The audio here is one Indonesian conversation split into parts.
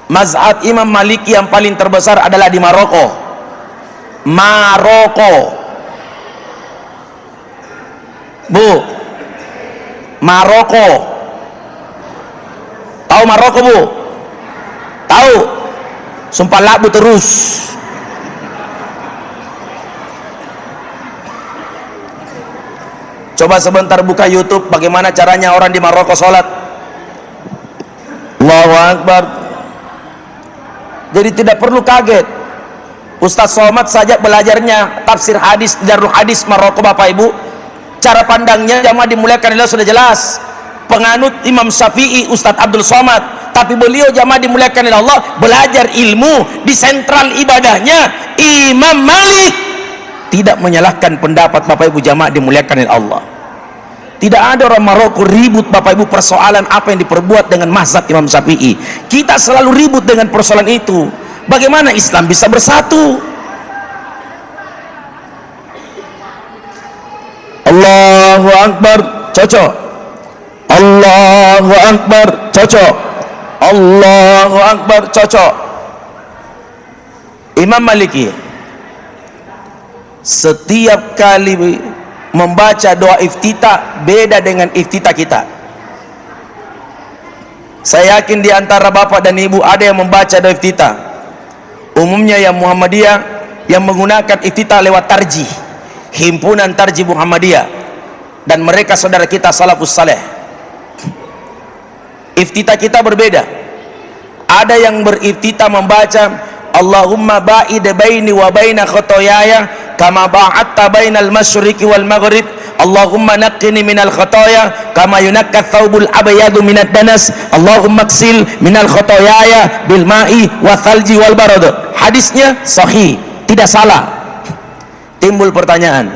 Mazhab Imam Maliki yang paling terbesar adalah di Maroko. Maroko, Bu, Maroko. Tahu Maroko, Bu? Tahu? Sumpah labu terus. Coba sebentar buka YouTube bagaimana caranya orang di Maroko sholat. Allahu Akbar. Jadi tidak perlu kaget. Ustaz Somad saja belajarnya tafsir hadis Darul Hadis Maroko, Bapak Ibu. Cara pandangnya jamaah dimuliakan Allah sudah jelas. Penganut Imam Syafi'i Ustaz Abdul Somad, tapi beliau jamaah dimuliakan Allah belajar ilmu di sentral ibadahnya Imam Malik. Tidak menyalahkan pendapat Bapak Ibu jamaah dimuliakan Allah. Tidak ada orang Maroko ribut Bapak Ibu persoalan apa yang diperbuat dengan mazhab Imam Syafi'i. Kita selalu ribut dengan persoalan itu. Bagaimana Islam bisa bersatu? Allahu Akbar, cocok. Allahu Akbar, cocok. Allahu Akbar, cocok. Imam Maliki setiap kali membaca doa iftitah beda dengan iftitah kita. Saya yakin di antara bapak dan ibu ada yang membaca doa iftitah. Umumnya yang Muhammadiyah yang menggunakan iftitah lewat tarjih, himpunan tarjih Muhammadiyah, dan mereka saudara kita salafus saleh. Iftitah kita berbeda. Ada yang beriftitah membaca Allahumma ba'id baini wa baina khotoyaya kama ba'atta bainal masyriqi wal maghrib. Allahumma naqqini minal khotoya kama yunakka thawbul abyadu minad danas. Allahumma ksil minal khotoyaya bil ma'i wa thalji wal barad. Hadisnya sahih, tidak salah. Timbul pertanyaan,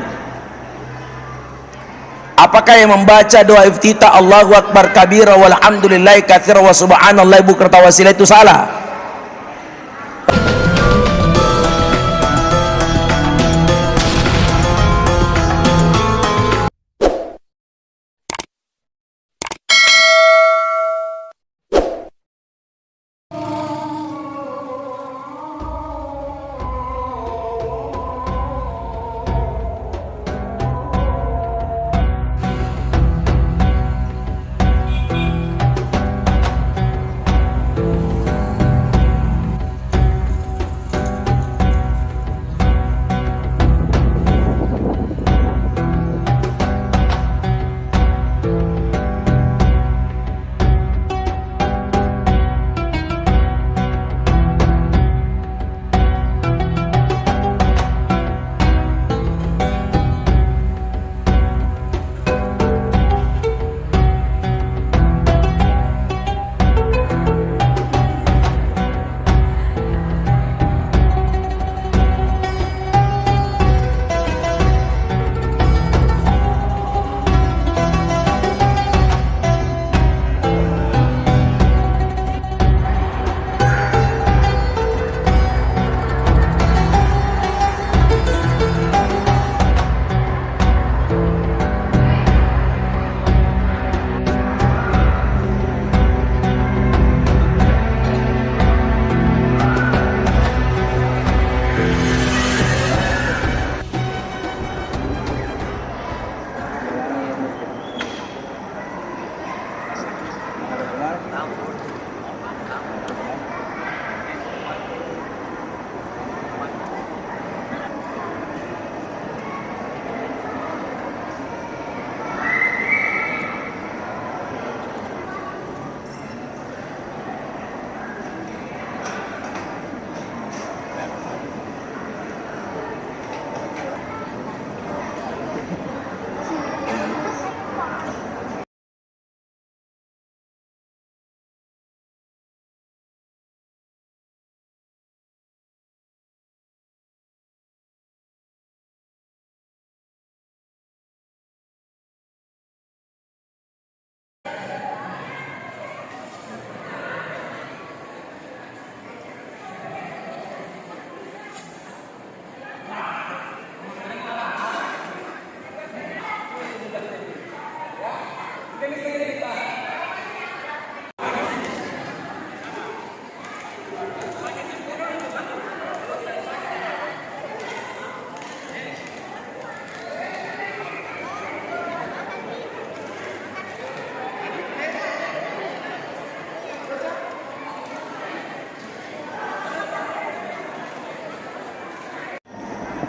apakah yang membaca doa iftitah Allahu Akbar kabira walhamdulillahi katsira wa subhanallahi bukratan wa asila itu salah?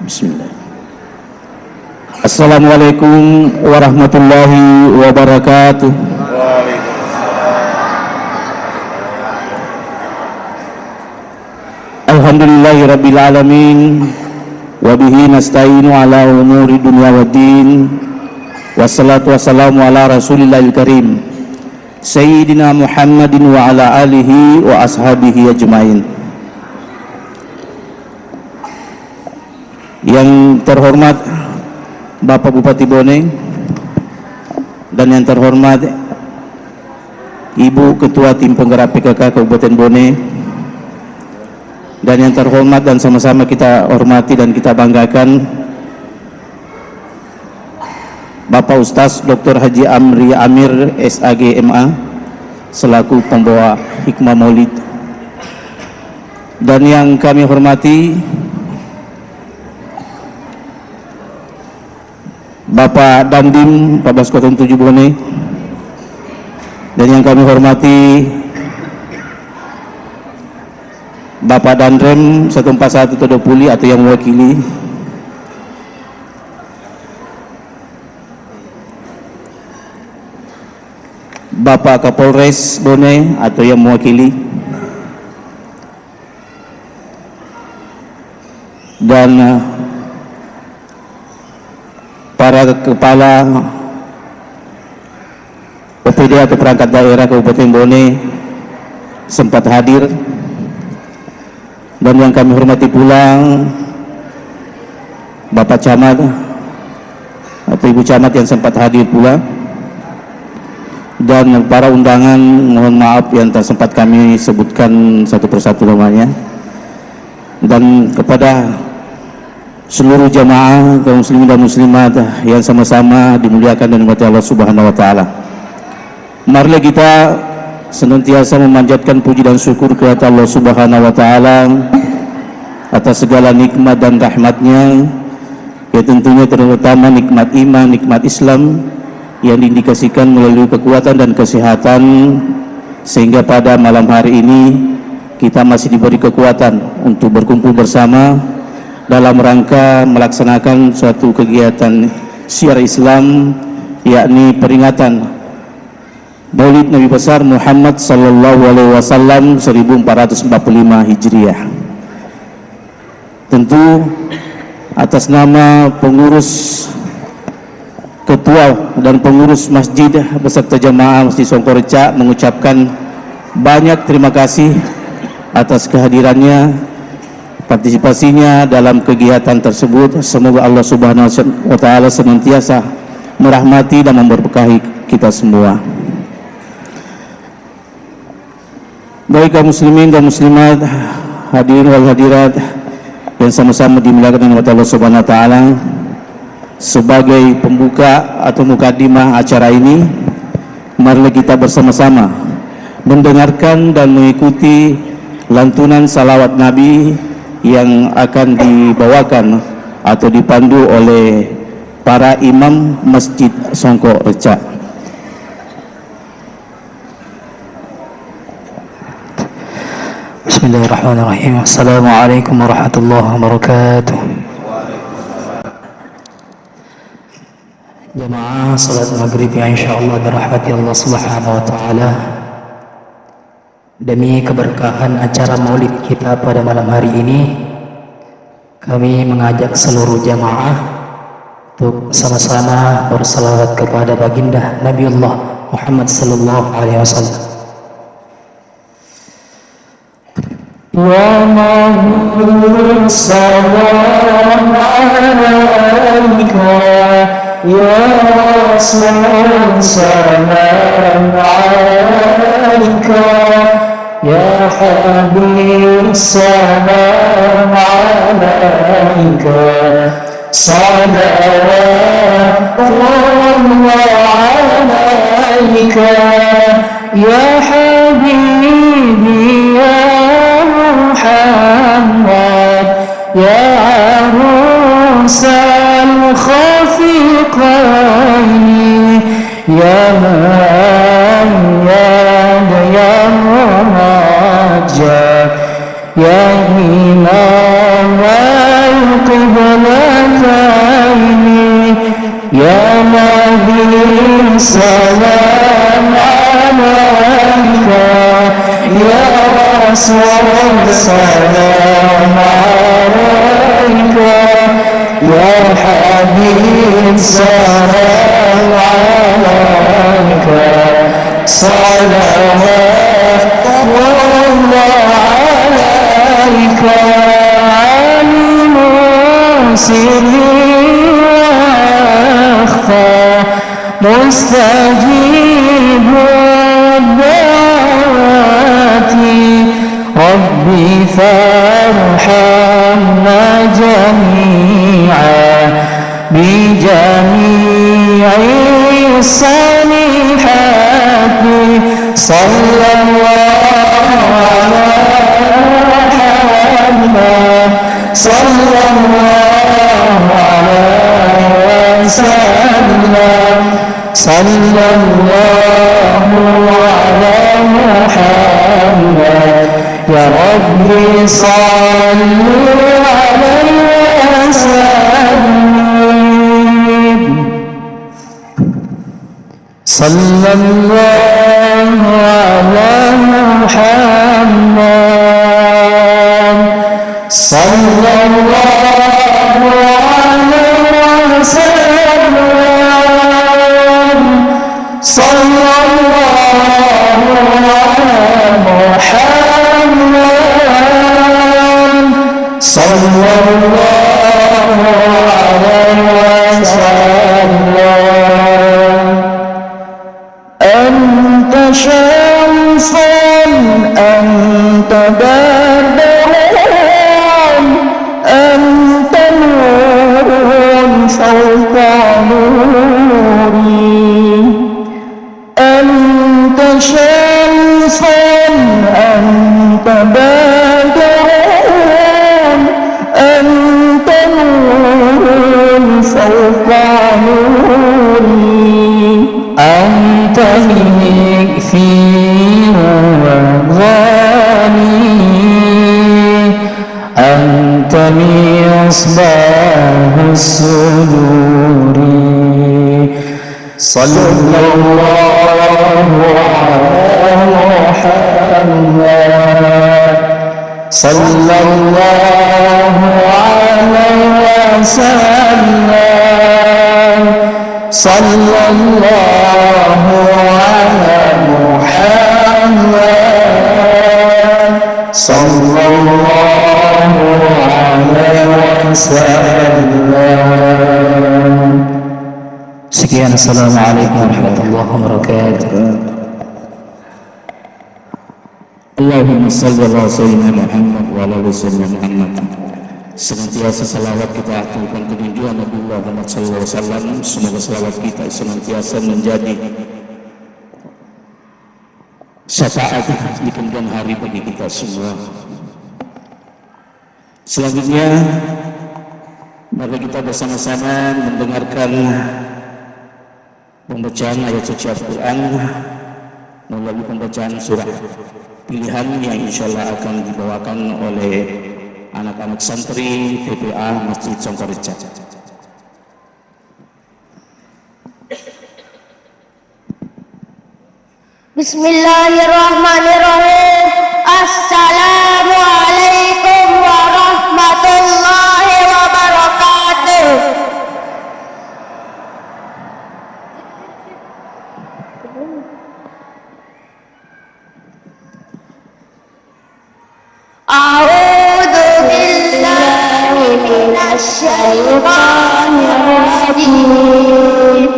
Bismillah. Assalamualaikum warahmatullahi wabarakatuh. Alhamdulillahi rabbil alamin, wa bihi nasta'inu ala umuri dunya waddin, wassalatu wassalamu ala rasulillahil karim Sayyidina Muhammadin wa ala alihi wa ashabihi ajmain. Yang terhormat Bapak Bupati Bone dan yang terhormat Ibu Ketua Tim Penggerak PKK Kabupaten Bone, dan yang terhormat dan sama-sama kita hormati dan kita banggakan Bapak Ustaz Dr. Haji Amri Amir SAG MA selaku pembawa hikmah maulid, dan yang kami hormati Bapak Dandim 1407 Bone, dan yang kami hormati Bapak Danrem 141 Todopuli atau yang mewakili, Bapak Kapolres Bone atau yang mewakili, dan para kepala OPD atau perangkat daerah Kabupaten Bone sempat hadir, dan yang kami hormati pula Bapak Camat atau Ibu Camat yang sempat hadir pula, dan para undangan, mohon maaf yang tak sempat kami sebutkan satu persatu namanya, dan kepada seluruh jamaah kaum muslimin dan muslimat yang sama-sama dimuliakan dan dimurkai Allah Subhanahu wa taala. Marilah kita senantiasa memanjatkan puji dan syukur kepada Allah Subhanahu wa taala atas segala nikmat dan rahmatnya, ya tentunya terutama nikmat iman, nikmat Islam yang diindikasikan melalui kekuatan dan kesehatan, sehingga pada malam hari ini kita masih diberi kekuatan untuk berkumpul bersama dalam rangka melaksanakan suatu kegiatan syiar Islam, yakni peringatan Maulid Nabi besar Muhammad sallallahu alaihi wasallam 1445 Hijriah. Tentu atas nama pengurus, ketua dan pengurus masjid beserta jamaah Masjid Songkoreca mengucapkan banyak terima kasih atas kehadirannya, partisipasinya dalam kegiatan tersebut. Semoga Allah Subhanahu wa taala senantiasa merahmati dan memberkahi kita semua. Baik kaum muslimin dan muslimat, hadirin wal hadirat yang sama-sama dimuliakan oleh Allah Subhanahu wa taala, sebagai pembuka atau mukadimah acara ini, marilah kita bersama-sama mendengarkan dan mengikuti lantunan salawat Nabi yang akan dibawakan atau dipandu oleh para imam Masjid Songkoreca. Bismillahirrahmanirrahim. Assalamualaikum warahmatullahi wabarakatuh. Jamaah salat maghrib yang insyaallah dirahmati Allah Subhanahu wa taala, demi keberkahan acara maulid kita pada malam hari ini, kami mengajak seluruh jamaah untuk sama-sama bersalawat kepada baginda Nabiullah Muhammad sallallahu alaihi wasallam. Ya Nabi salam alaika, ya Rasul salam alaika, ya Habib salam alaika, salawatullah alaika, ya Habibi ya Muhammad, ya Arusal khafiqaini, ya Mayyad ya Mumajjad, ya Imam al-Qibla عليه يا نبي سلام عليك يا رسول سلام عليك يا حبيب سلام عليك صلوات الله عليك علم سري واخفى مستجيب الدعوات ربي فارحمنا جميعا بجميع الصالحات صلى الله على محمد صلى الله عليه وسلم صلى الله على محمد يا ربي صلوا عليه وسلم صلى الله على محمد صلى الله عليه وسلم صلى الله على محمد صلى الله عليه وسلم أنت شمس أنت بدر أنت نور فوق نوري أنت شمس أنت بدر أنت نور فوق نوري أنت المكفي والغني أنت مصباح الصدور صلى الله على محمد صلى الله عليه وسلم صلى الله على محمد صلى الله عليه وسلم. Sekian, assalamualaikum warahmatullahi wabarakatuh. Allahumma salli ala sayyidina Muhammad wa ala ali sayyidina Muhammad. Senantiasa salawat kita aturkan ke junjungan Nabi Muhammad sallallahu alaihi wasallam. Semoga salawat kita senantiasa menjadi syafaat di kemudian hari bagi kita semua. Selanjutnya mari kita bersama-sama mendengarkan pembacaan ayat suci Al-Quran melalui pembacaan surah pilihan yang insyaallah akan dibawakan oleh anak-anak santri PPA Masjid Songkoreja. Bismillahirrahmanirrahim. Assalamualaikum warahmatullahi wabarakatuh. A'udzu billahi minasy syaithanir rajim.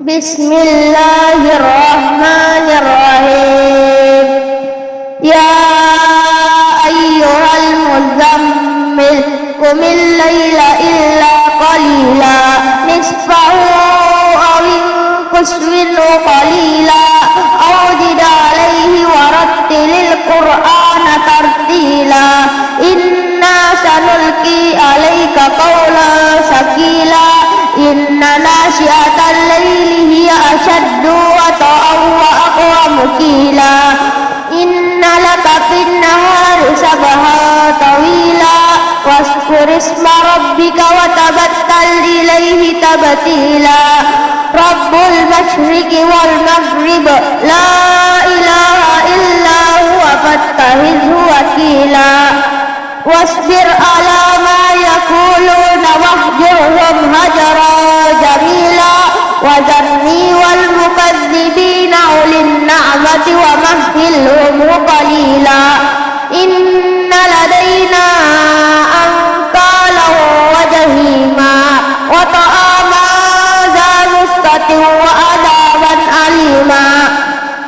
Bismillahirrahmanirrahim. Ya ayyuhal muzammil qumil laila illa qalila nisfahu aw inqus minhu qalila aw zid alayhi warattilil qur'ana tartila inna sanulqi alayka qawlan sakila inna nasyiatal laili hiya ashaddu wata'an wa aqwamu qila inna laka fin nahari sabha tawila واذكر اسم ربك وتبتل إليه تبتيلا رب المشرق والمغرب لا إله إلا هو فاتخذه وكيلا واصبر على ما يقولون واهجرهم هجرا جميلا وذرني والمكذبين أولي النعمة ومهلهم قليلا إن لدينا أنكالا وجحيما وطعاما ذا غصة وعذابا أليما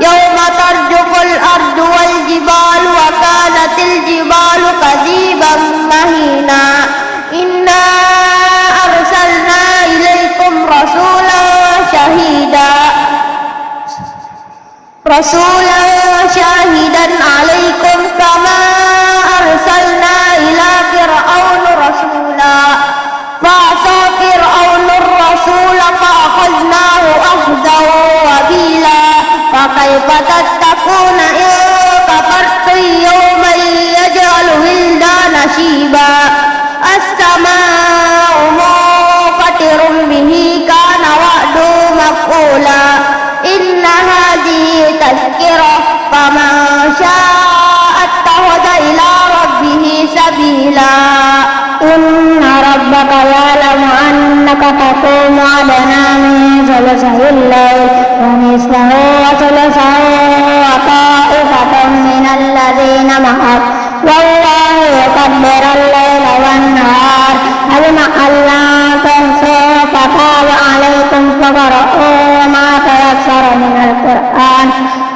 يوم ترجف الأرض والجبال وكانت الجبال كثيبا مهينا إنا أرسلنا إليكم رسولا شاهدا عليكم كما أرسلنا إلى فرعون رسولا فعصى فرعون الرسول فأخذناه أخذا وبيلا فكيف تتقون إن كفرتم يوما يجعل الولدان شيبا السماء منفطر به كان وعده مفعولا إن هذه تذكرة فمن شاء اتخذ إلى ربه سبيلا إن ربك يعلم أنك تقوم أدنى من ثلثي الليل ونصفه وثلثه وطائفة من الذين معك والله يقدر الليل والنهار علم أن لا تحصوا فتاب عليكم فقرؤوا ما تيسر من القرآن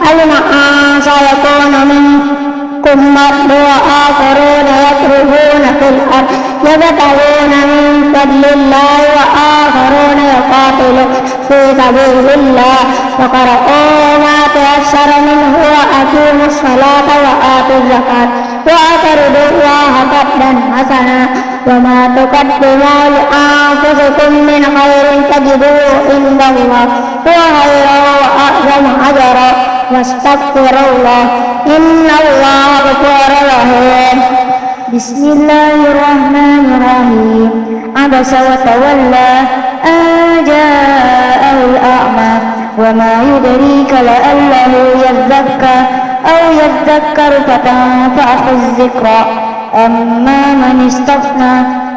علم أن سيكون منكم مرضى وآخرون يضربون في الأرض يبتغون من فضل الله وآخرون يقاتلون في سبيل الله فقرؤوا ما تيسر منه وأقيموا الصلاة وآتوا الزكاة وأقرضوا الله قرضا حسنا وما تقدموا لأنفسكم من خير تجدوه عند الله هو خيرا وأعظم أجرا واستغفروا الله إن الله غفور رحيم بسم الله الرحمن الرحيم عبس وتولى أن جاءه الأعمى وما يدريك لعله يزكى أو يذكر فتنفعه الذكرى أما من استغنى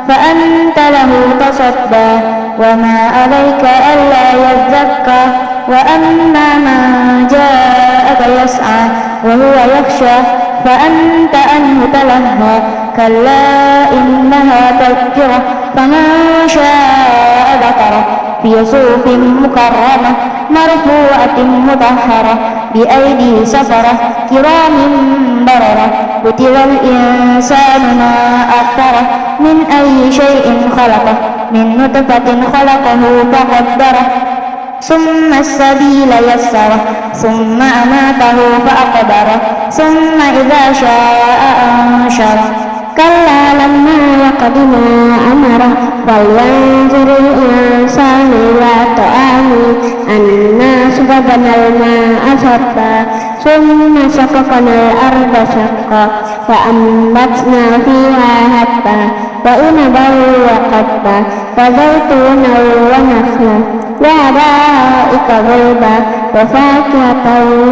فأنت له تصدى وما عليك ألا يزكى وأما من جاءك يسعى وهو يخشى فأنت عنه تلهى كلا إنها تذكرة فمن شاء ذكره في صحف مكرمة مرفوعة مطهرة بأيدي سفرة كرام بررة قتل الإنسان ما أكثره من أي شيء خلقه من نطفة خلقه فقدره ثم السبيل يسره ثم أماته فأقبره ثم إذا شاء أنشره كلا لما يقض ما أمره فلينظر الإنسان إلى طعامه أنا صببنا الماء صبا ثم شققنا الأرض شقا فأنبتنا فيها حبا وعنبا وقبا وزيتونا ونخلا وحدائق غلبا وفاكهة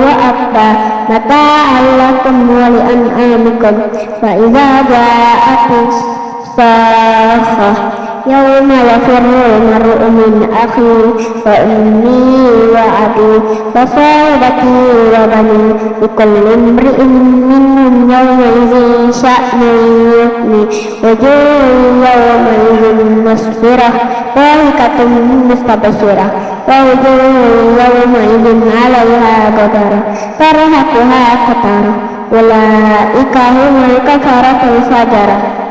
وأبا متاعا لكم ولأنعامكم فإذا جاءت الصاخة يوم يفر المرء من أخيه وأمه وأبيه وصاحبته وبنيه لكل امرئ منهم يومئذ شأن يغنيه وجوه يومئذ مسفرة ضاحكة مستبشرة ووجوه يومئذ عليها غبرة ترهقها قترة أولئك هم الكفرة الفجرة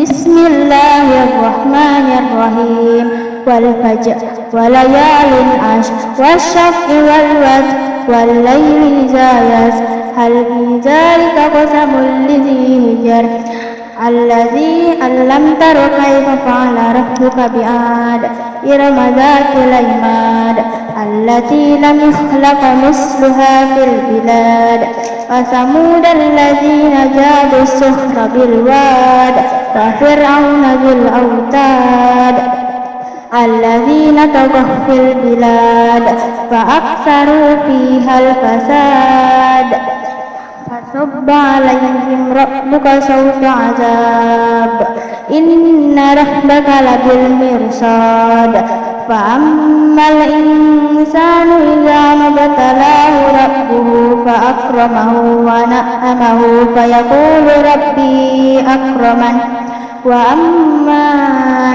بسم الله الرحمن الرحيم والفجر وليال عشر والشفع والوتر والليل إذا يسر هل في ذلك قسم لذي حجر الذي ألم تر كيف فعل ربك بعاد إرم ذات العماد التي لم يخلق مثلها في البلاد وثمود الذين جابوا الصخر بالواد كفرعون ذي الأوتاد الذين طغوا في البلاد فأكثروا فيها الفساد فصب عليهم ربك صوت عذاب إن ربك لبالمرصاد فأما الإنسان إذا ما ابتلاه ربه فأكرمه ونعمه فيقول ربي أكرمن وأما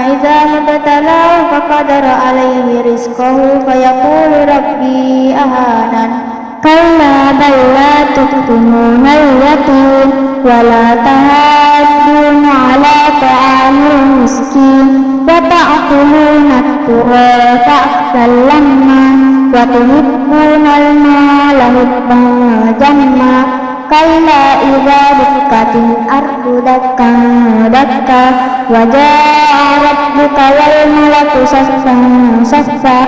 إذا ما ابتلاه فقدر عليه رزقه فيقول ربي أهانن كلا بل لا تكرمون اليتيم ولا تحاضون على طعام المسكين وتأكلون التراث أكلا لما وتحبون المال حبا جما كلا إذا دكت الأرض دكا دكا وجاء ربك والملك صفا صفا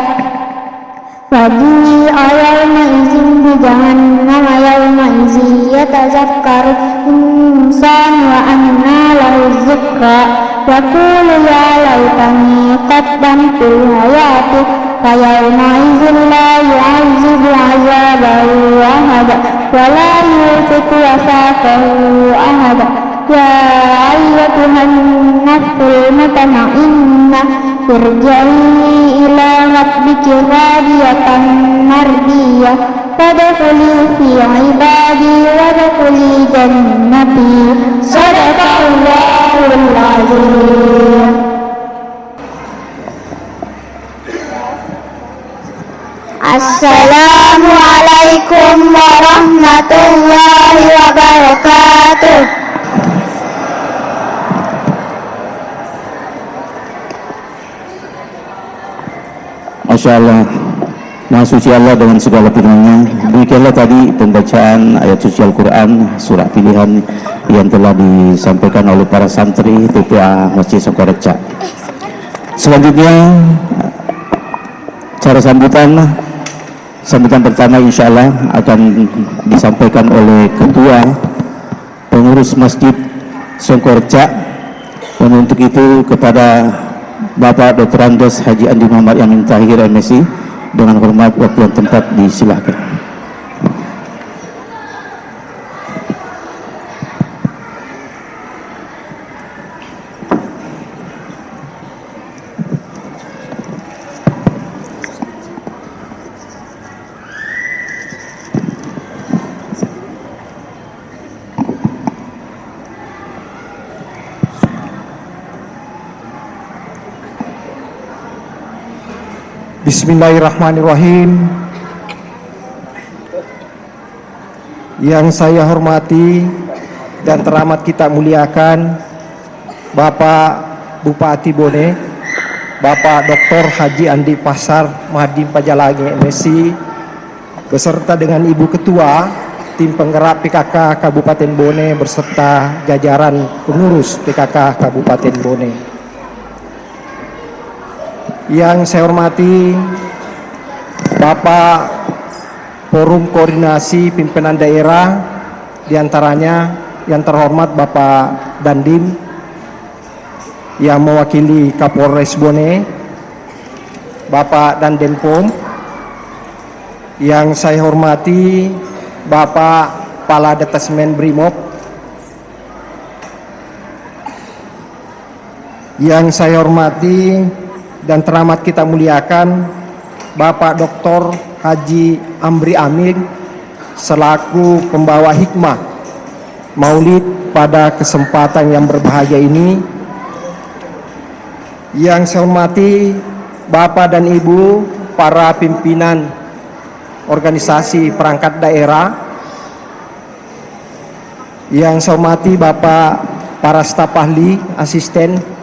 فجيء يومئذ بجهنم يومئذ يتذكر الإنسان وأنى له الذكرى يقول يا ليتني قدمت لحياتي فيومئذ لا يعذب عذابه أحد ولا يوثق وثاقه أحد يا أيتها النفس المطمئنة ارجعي إلى ربك راضية مرضية فادخلي في عبادي وادخلي جنتي صدق الله العظيم. Assalamualaikum warahmatullahi wabarakatuh. Masya Allah, Maha suci Allah dengan segala firman-Nya. Demikianlah tadi pembacaan ayat suci Al-Quran surah pilihan yang telah disampaikan oleh para santri TPA Masjid Songkoreca. Selanjutnya cara sambutan pertama insya Allah akan disampaikan oleh Ketua Pengurus Masjid Songkoreca, dan untuk itu kepada Bapak Dr. Andes Haji Andi Muhammad Yamin Tahir MSI dengan hormat waktu dan tempat disilahkan. Bismillahirrahmanirrahim. Yang saya hormati dan teramat kita muliakan Bapak Bupati Bone, Bapak Dr. Haji Andi Pasar Mahdim Pajalangi MSI, beserta dengan Ibu Ketua Tim Penggerak PKK Kabupaten Bone beserta jajaran pengurus PKK Kabupaten Bone. Yang saya hormati Bapak Forum Koordinasi Pimpinan Daerah, diantaranya yang terhormat Bapak Dandim yang mewakili Kapolres Bone, Bapak Dandenpom. Yang saya hormati Bapak Kepala Detasmen Brimob. Yang saya hormati dan teramat kita muliakan Bapak Dr. Haji Amri Amin selaku pembawa hikmah Maulid pada kesempatan yang berbahagia ini. Yang saya hormati Bapak dan Ibu para pimpinan organisasi perangkat daerah. Yang saya hormati Bapak para staf ahli, asisten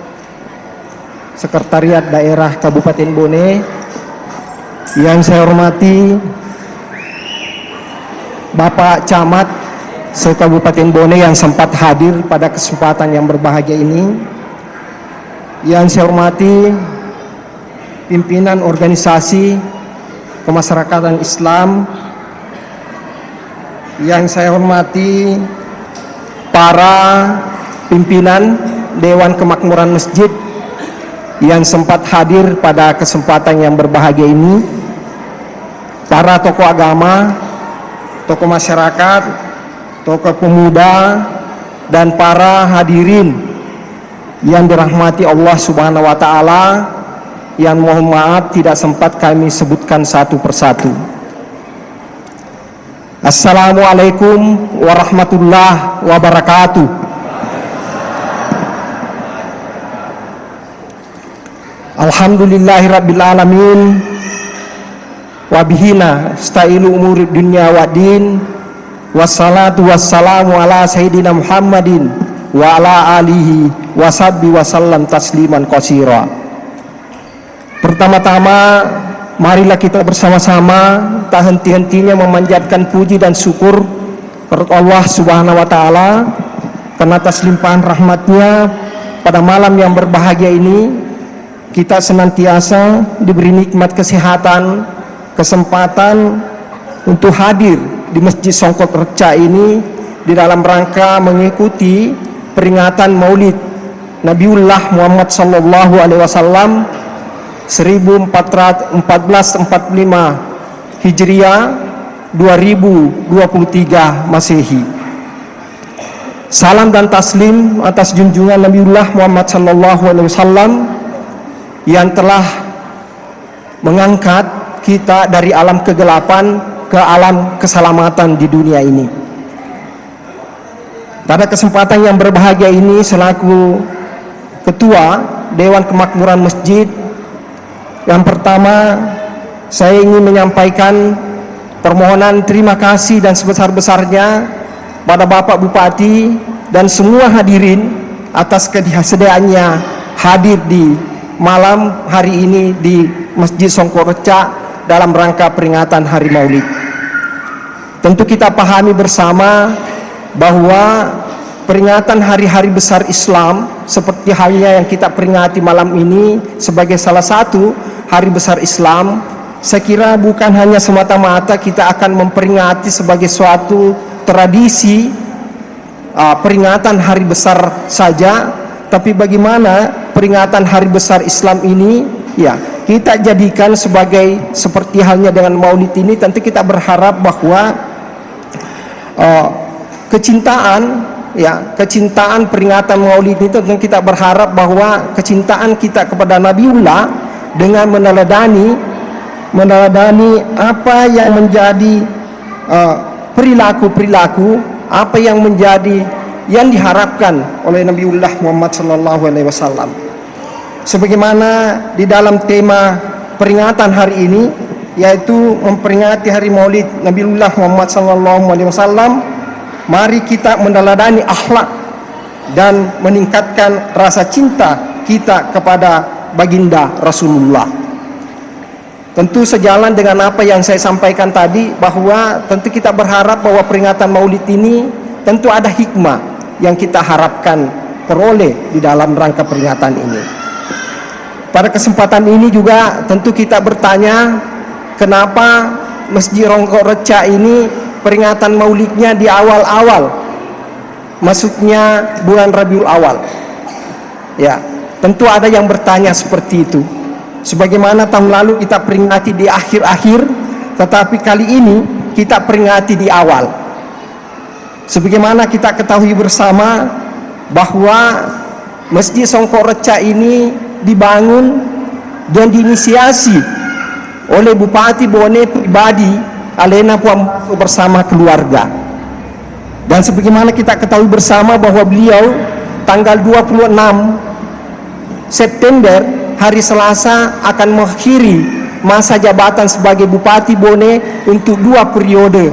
Sekretariat Daerah Kabupaten Bone. Yang saya hormati Bapak Camat se-Kabupaten Bone yang sempat hadir pada kesempatan yang berbahagia ini. Yang saya hormati pimpinan organisasi kemasyarakatan Islam. Yang saya hormati para pimpinan Dewan Kemakmuran Masjid yang sempat hadir pada kesempatan yang berbahagia ini, para tokoh agama, tokoh masyarakat, tokoh pemuda, dan para hadirin yang dirahmati Allah Subhanahu wa Ta'ala, yang mohon maaf tidak sempat kami sebutkan satu persatu. Assalamualaikum warahmatullahi wabarakatuh. Alhamdulillahirrabbilalamin, wabihina sta'ilu umuri dunya wa din, wassalatu wassalamu ala sayyidina Muhammadin wa ala alihi washabbi wasallam tasliman qasira. Pertama-tama, marilah kita bersama-sama tak henti-hentinya memanjatkan puji dan syukur kepada Allah Subhanahu wa Ta'ala karena atas limpahan rahmatnya pada malam yang berbahagia ini kita senantiasa diberi nikmat kesehatan, kesempatan untuk hadir di Masjid Songkok Reca ini di dalam rangka mengikuti peringatan Maulid Nabiullah Muhammad sallallahu alaihi wasallam 1445 Hijriah 2023 Masehi. Salam dan taslim atas junjungan Nabiullah Muhammad sallallahu alaihi wasallam yang telah mengangkat kita dari alam kegelapan ke alam keselamatan di dunia ini. Pada kesempatan yang berbahagia ini, selaku Ketua Dewan Kemakmuran Masjid, yang pertama saya ingin menyampaikan permohonan terima kasih dan sebesar-besarnya pada Bapak Bupati dan semua hadirin atas kesediaannya hadir di malam hari ini di Masjid Songkok Reca dalam rangka peringatan Hari Maulid. Tentu kita pahami bersama bahwa peringatan hari-hari besar Islam seperti halnya yang kita peringati malam ini sebagai salah satu hari besar Islam, saya kira bukan hanya semata-mata kita akan memperingati sebagai suatu tradisi peringatan hari besar saja, tapi bagaimana peringatan hari besar Islam ini ya kita jadikan sebagai seperti halnya dengan Maulid ini. Tentu kita berharap bahwa kecintaan peringatan Maulid itu, tentu kita berharap bahwa kecintaan kita kepada Nabiullah dengan meneladani apa yang menjadi perilaku apa yang menjadi yang diharapkan oleh Nabiullah Muhammad sallallahu alaihi wasallam. Sebagaimana di dalam tema peringatan hari ini, yaitu memperingati hari Maulid Nabiullah Muhammad sallallahu alaihi wasallam, mari kita meneladani akhlak dan meningkatkan rasa cinta kita kepada baginda Rasulullah. Tentu sejalan dengan apa yang saya sampaikan tadi, bahwa tentu kita berharap bahwa peringatan Maulid ini tentu ada hikmah yang kita harapkan peroleh di dalam rangka peringatan ini. Pada kesempatan ini juga tentu kita bertanya, kenapa Masjid Songkok Reca ini peringatan Maulidnya di awal-awal, masuknya bulan Rabiul Awal. Ya, tentu ada yang bertanya seperti itu. Sebagaimana tahun lalu kita peringati di akhir-akhir, tetapi kali ini kita peringati di awal. Sebagaimana kita ketahui bersama bahwa Masjid Songkok Reca ini dibangun dan diinisiasi oleh Bupati Bone pribadi Alena Puan bersama keluarga. Dan sebagaimana kita ketahui bersama bahwa beliau tanggal 26 September hari Selasa akan mengakhiri masa jabatan sebagai Bupati Bone untuk 2 periode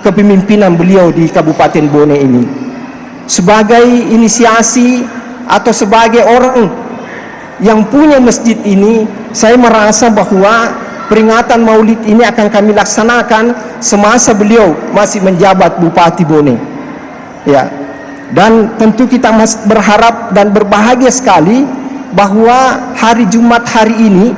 kepemimpinan beliau di Kabupaten Bone ini. Sebagai inisiasi atau sebagai orang yang punya masjid ini, saya merasa bahwa peringatan Maulid ini akan kami laksanakan semasa beliau masih menjabat Bupati Bone. Ya. Dan tentu kita berharap dan berbahagia sekali bahwa hari Jumat hari ini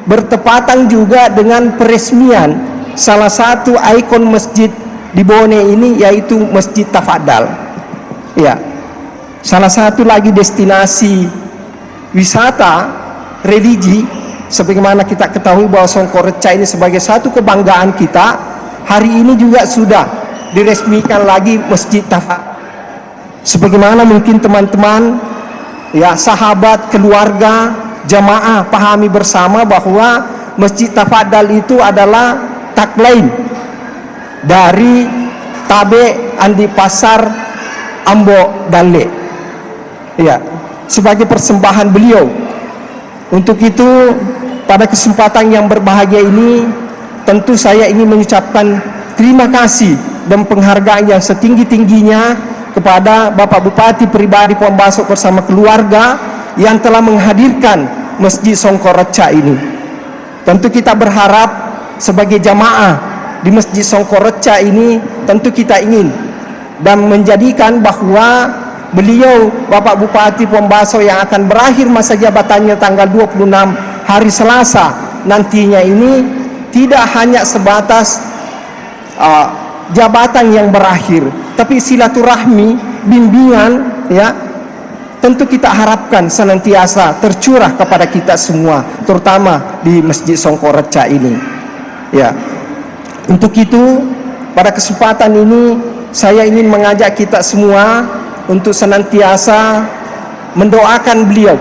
bertepatan juga dengan peresmian salah satu ikon masjid di Bone ini, yaitu Masjid Tafadhal. Ya. salah satu lagi destinasi wisata religi, sebagaimana kita ketahui bahwa Songkoreca ini sebagai satu kebanggaan kita. Hari ini juga sudah diresmikan lagi Masjid Tafadhal. Sebagaimana mungkin teman-teman, ya, sahabat, keluarga, jamaah pahami bersama bahwa Masjid Tafadhal itu adalah tagline dari Tabe Andi Pasar Ambo Dalle, ya, sebagai persembahan beliau. Untuk itu, pada kesempatan yang berbahagia ini, tentu saya ingin mengucapkan terima kasih dan penghargaan yang setinggi-tingginya kepada Bapak Bupati pribadi Pembasok bersama keluarga yang telah menghadirkan Masjid Songkoreca ini. Tentu kita berharap sebagai jamaah di Masjid Songkoreca ini, tentu kita ingin dan menjadikan bahwa beliau, Bapak Bupati Pembasok yang akan berakhir masa jabatannya tanggal 26 hari Selasa nantinya ini, tidak hanya sebatas jabatan yang berakhir, tapi silaturahmi, bimbingan, ya, tentu kita harapkan senantiasa tercurah kepada kita semua, terutama di Masjid Songkoreca ini, ya. Untuk itu, pada kesempatan ini saya ingin mengajak kita semua untuk senantiasa mendoakan beliau,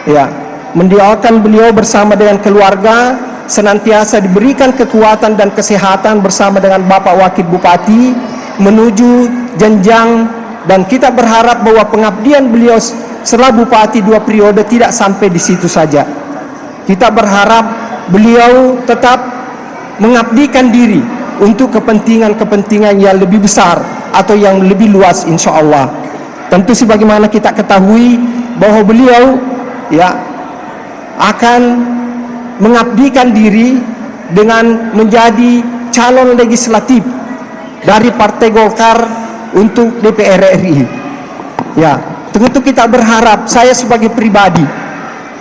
ya, mendoakan beliau bersama dengan keluarga, senantiasa diberikan kekuatan dan kesehatan bersama dengan Bapak Wakil Bupati menuju jenjang, dan kita berharap bahwa pengabdian beliau setelah Bupati 2 periode tidak sampai di situ saja. Kita berharap beliau tetap mengabdikan diri untuk kepentingan-kepentingan yang lebih besar atau yang lebih luas, insya Allah. Tentu sebagaimana kita ketahui bahwa beliau, ya, akan mengabdikan diri dengan menjadi calon legislatif dari Partai Golkar untuk DPR RI. Ya, tentu kita berharap, saya sebagai pribadi,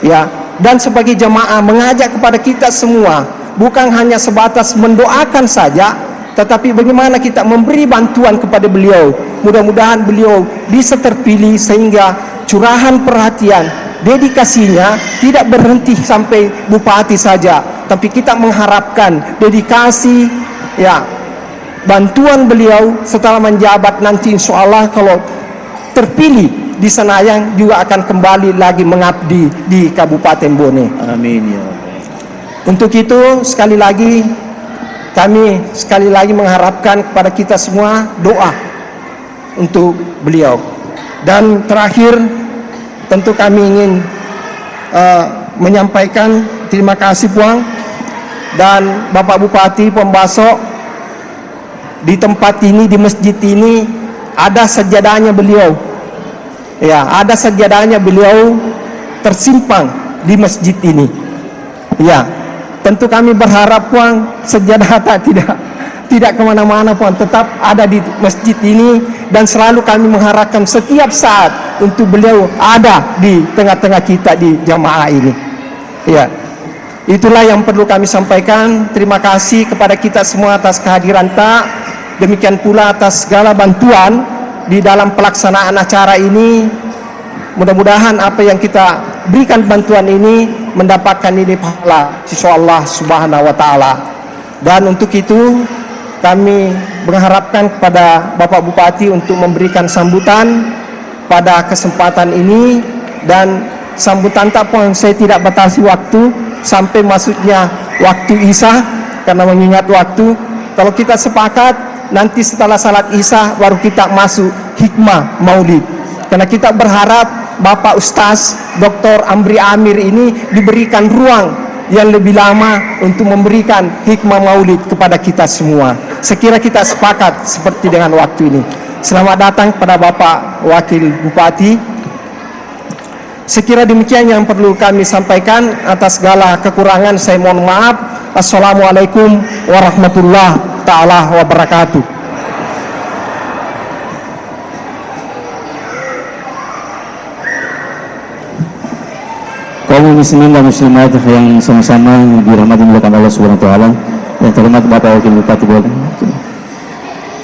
ya, dan sebagai jamaah mengajak kepada kita semua, bukan hanya sebatas mendoakan saja, tetapi bagaimana kita memberi bantuan kepada beliau. Mudah-mudahan beliau bisa terpilih sehingga curahan perhatian, dedikasinya tidak berhenti sampai bupati saja, tapi kita mengharapkan dedikasi, ya, bantuan beliau setelah menjabat nanti, insya Allah kalau terpilih di Senayan juga akan kembali lagi mengabdi di Kabupaten Bone. Amin ya Rabbal. Untuk itu sekali lagi kami mengharapkan kepada kita semua doa untuk beliau. Dan terakhir, tentu kami ingin menyampaikan terima kasih Puang dan Bapak Bupati Pembasok. Di tempat ini, di masjid ini ada sajadahnya beliau, ya, ada sajadahnya beliau tersimpan di masjid ini, ya. Tentu kami berharap Puang sajadah tidak kemana-mana Puang, tetap ada di masjid ini, dan selalu kami mengharapkan setiap saat untuk beliau ada di tengah-tengah kita di jamaah ini, ya. Itulah yang perlu kami sampaikan. Terima kasih kepada kita semua atas kehadiran Tak. Demikian pula atas segala bantuan di dalam pelaksanaan acara ini. Mudah-mudahan apa yang kita berikan bantuan ini mendapatkan nilai pahala sisi Allah Subhanahu wa taala. Dan untuk itu kami mengharapkan kepada Bapak Bupati untuk memberikan sambutan pada kesempatan ini, dan sambutan tak pun saya tidak batasi waktu sampai masuknya waktu Isya, karena mengingat waktu. Kalau kita sepakat nanti setelah salat Isya baru kita masuk hikmah maulid, karena kita berharap Bapak Ustaz Dr. Amri Amir ini diberikan ruang yang lebih lama untuk memberikan hikmah maulid kepada kita semua. Sekira kita sepakat seperti dengan waktu ini. Selamat datang kepada Bapak Wakil Bupati. Sekira demikian yang perlu kami sampaikan. Atas segala kekurangan saya mohon maaf. Assalamualaikum warahmatullahi ta'ala wabarakatuh. Kaum muslimin dan muslimat yang sama-sama dirahmati Allah Subhanahu wa taala, yang terhormat Bapak Wakil Bupati Bone.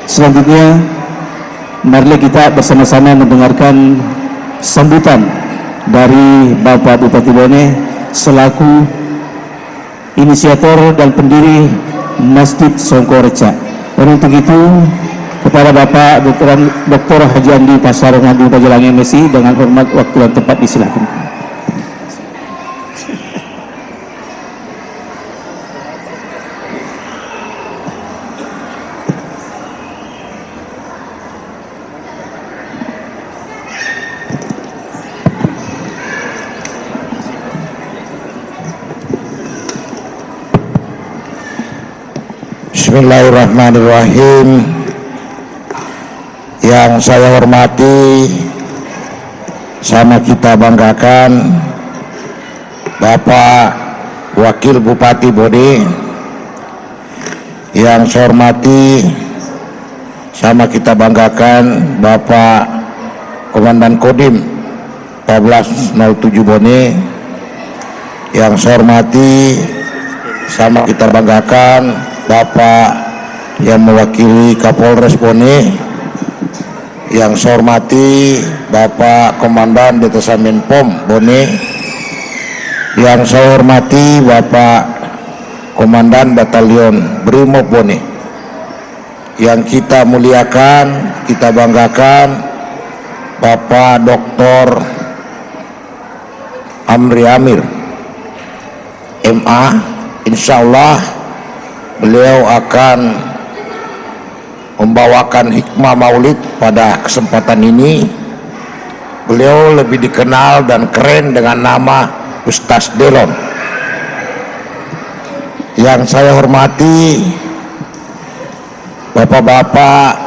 Selanjutnya marilah kita bersama-sama mendengarkan sambutan dari Bapak Bupati Bone selaku inisiator dan pendiri Masjid Songkoreca. Dan untuk itu kepada Bapak Dr. Haji Andi Pasar Ngadu Pajalang MSI dengan hormat, waktu dan tempat disilakan. Bismillahirrahmanirrahim. Yang saya hormati, sama kita banggakan Bapak Wakil Bupati Bone. Yang saya hormati, sama kita banggakan Bapak Komandan Kodim 1407 Bone. Yang saya hormati, sama kita banggakan Bapak yang mewakili Kapolres Bone. Yang saya hormati Bapak Komandan Detasemen POM Bone. Yang saya hormati Bapak Komandan Batalion Brimob Bone. Yang kita muliakan, kita banggakan Bapak Dr. Amri Amir MA. Insya Allah beliau akan membawakan hikmah maulid pada kesempatan ini. Beliau lebih dikenal dan keren dengan nama Ustaz Delon. Yang saya hormati Bapak-bapak,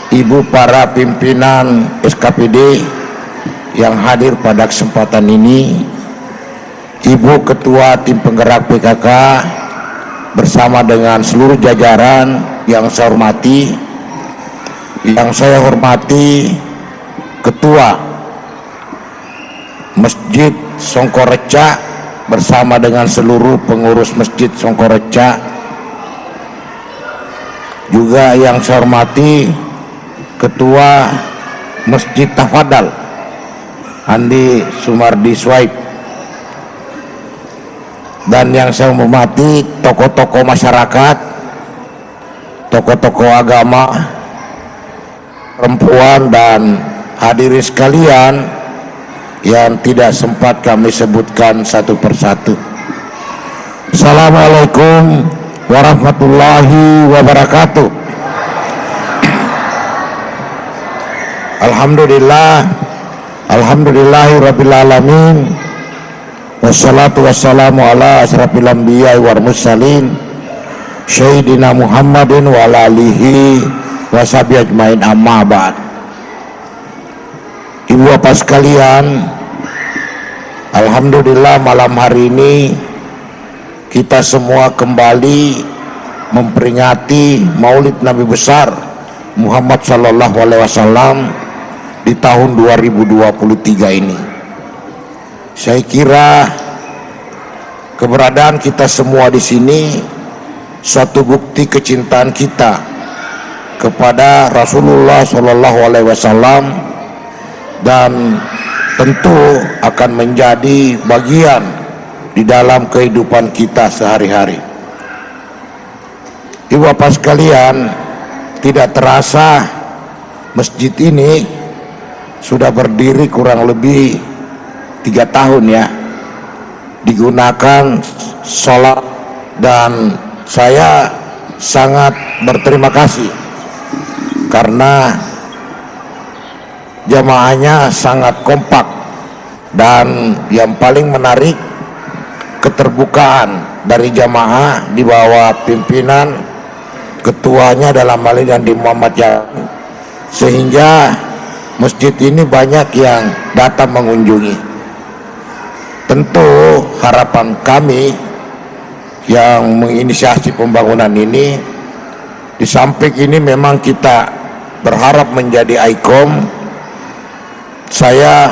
Ibu para pimpinan SKPD yang hadir pada kesempatan ini, Ibu Ketua Tim Penggerak PKK bersama dengan seluruh jajaran yang saya hormati. Yang saya hormati Ketua Masjid Songkoreca bersama dengan seluruh pengurus Masjid Songkoreca. Juga yang saya hormati Ketua Masjid Tafadal Andi Sumardi Swaib. Dan yang saya hormati tokoh-tokoh masyarakat, tokoh-tokoh agama, perempuan, dan hadirin sekalian yang tidak sempat kami sebutkan satu persatu. Assalamualaikum warahmatullahi wabarakatuh. Alhamdulillahirabbil alamin. Wassalatu wassalamu ala asrafil anbiya'i wal mursalin Sayyidina Muhammadin wa ala alihi wa sahbihi ajmain, amma ba'd. Ibu bapak sekalian, alhamdulillah malam hari ini kita semua kembali memperingati Maulid Nabi besar Muhammad sallallahu alaihi wasallam di tahun 2023 ini. Saya kira keberadaan kita semua di sini suatu bukti kecintaan kita kepada Rasulullah Shallallahu Alaihi Wasallam dan tentu akan menjadi bagian di dalam kehidupan kita sehari-hari. Ibu bapak sekalian, tidak terasa masjid ini sudah berdiri kurang lebih 3 tahun ya, digunakan sholat, dan saya sangat berterima kasih karena jamaahnya sangat kompak, dan yang paling menarik keterbukaan dari jamaah di bawah pimpinan ketuanya dalam hal ini Andi Muhammad Yamin, sehingga masjid ini banyak yang datang mengunjungi. Tentu harapan kami yang menginisiasi pembangunan ini, di samping ini memang kita berharap menjadi ikon. Saya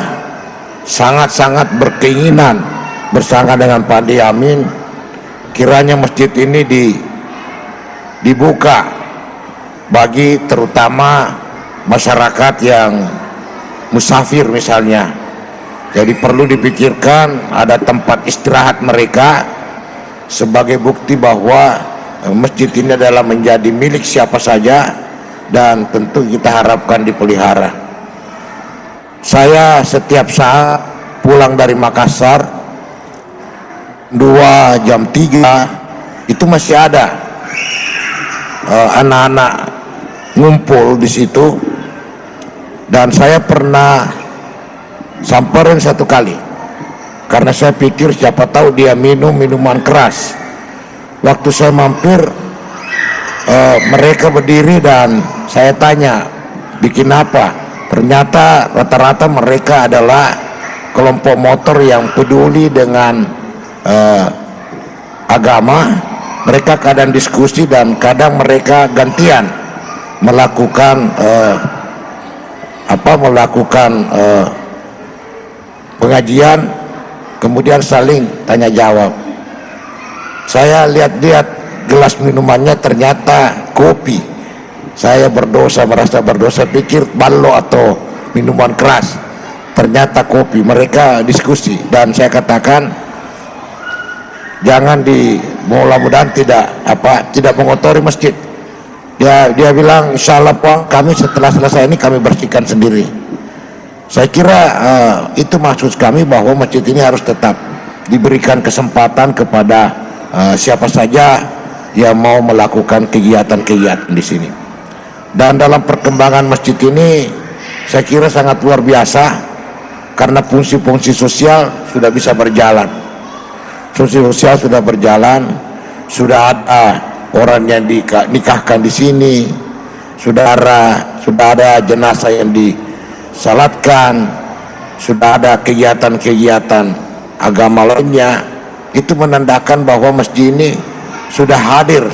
sangat-sangat berkeinginan bersama dengan Pak Andi Amin, kiranya masjid ini dibuka bagi terutama masyarakat yang musafir misalnya. Jadi perlu dipikirkan ada tempat istirahat mereka sebagai bukti bahwa masjid ini adalah menjadi milik siapa saja dan tentu kita harapkan dipelihara. Saya setiap saat pulang dari Makassar 2 jam 3 itu masih ada anak-anak ngumpul di situ, dan saya pernah samperin satu kali karena saya pikir siapa tahu dia minum minuman keras. Waktu saya mampir mereka berdiri dan saya tanya bikin apa, ternyata rata-rata mereka adalah kelompok motor yang peduli dengan agama. Mereka kadang diskusi dan kadang mereka gantian melakukan pengajian, kemudian saling tanya jawab. Saya lihat-lihat gelas minumannya ternyata kopi. Saya merasa berdosa, pikir ballo atau minuman keras, ternyata kopi. Mereka diskusi dan saya katakan jangan mudah-mudahan tidak mengotori masjid. Dia bilang insya Allah Pak, kami setelah selesai ini kami bersihkan sendiri. Saya kira itu maksud kami bahwa masjid ini harus tetap diberikan kesempatan kepada siapa saja yang mau melakukan kegiatan-kegiatan di sini. Dan dalam perkembangan masjid ini saya kira sangat luar biasa karena fungsi-fungsi sosial sudah bisa berjalan. Fungsi sosial sudah berjalan, sudah ada orang yang dinikahkan di sini, sudah ada jenazah yang disalatkan, sudah ada kegiatan-kegiatan agama lainnya. Itu menandakan bahwa masjid ini sudah hadir